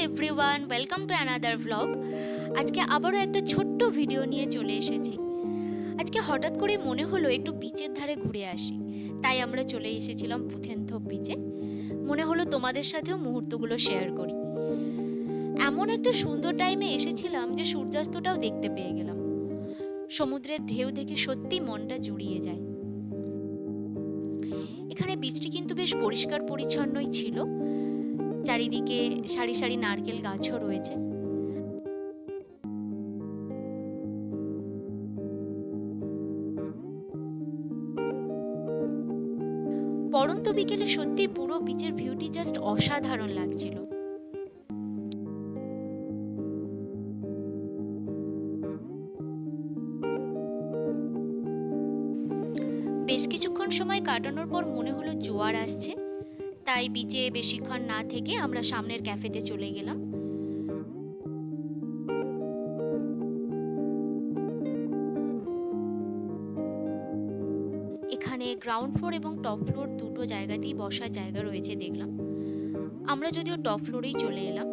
Everyone, welcome to another vlog. আজকে আবারও একটা ছোট্ট ভিডিও নিয়ে চলে এসেছি। আজকে হঠাৎ করে মনে হলো একটু বিচের ধারে ঘুরে আসি, তাই আমরা চলে এসেছিলাম পুথেনথোপ বিচে। মনে হলো তোমাদের সাথেও মুহূর্তগুলো শেয়ার করি। এমন একটা সুন্দর টাইমে এসেছিলাম যে সূর্যাস্তটাও দেখতে পেয়ে গেলাম। সমুদ্রের ঢেউ দেখে সত্যি মনটা জুড়িয়ে যায়। এখানে বিচটি কিন্তু বেশ পরিষ্কার পরিচ্ছন্নই ছিল। চারিদিকে সারি সারি নারকেল গাছও রয়েছে। পড়ন্ত বিকেলে সত্যি পুরো বিচের ভিউটি জাস্ট অসাধারণ লাগছিল। বেশ কিছুক্ষণ সময় কাটানোর পর মনে হলো জোয়ার আসছে, তাই বিচে বেশিক্ষণ না থেকে আমরা সামনের ক্যাফেতে চলে গেলাম। এখানে গ্রাউন্ড ফ্লোর এবং টপ ফ্লোর দুটো জায়গাতেই বসার জায়গা রয়েছে দেখলাম। আমরা যদিও টপ ফ্লোরেই চলে এলাম।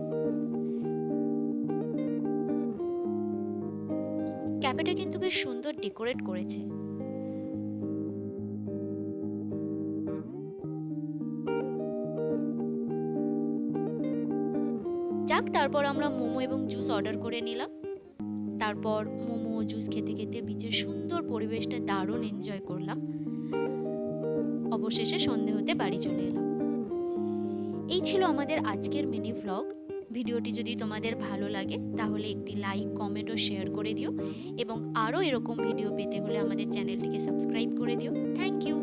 ক্যাফেটা কিন্তু বেশ সুন্দর ডেকোরেট করেছে। যাক, তারপর আমরা মোমো এবং জুস অর্ডার করে নিলাম। তারপর মোমো জুস খেতে খেতে বিচের সুন্দর পরিবেশটা দারুণ এনজয় করলাম। অবশেষে সন্ধে হতে বাড়ি চলে এলাম। এই ছিল আমাদের আজকের মিনি ভ্লগ। ভিডিওটি যদি তোমাদের ভালো লাগে তাহলে একটি লাইক, কমেন্ট ও শেয়ার করে দিও, এবং আরও এরকম ভিডিও পেতে হলে আমাদের চ্যানেলটিকে সাবস্ক্রাইব করে দিও। Thank you.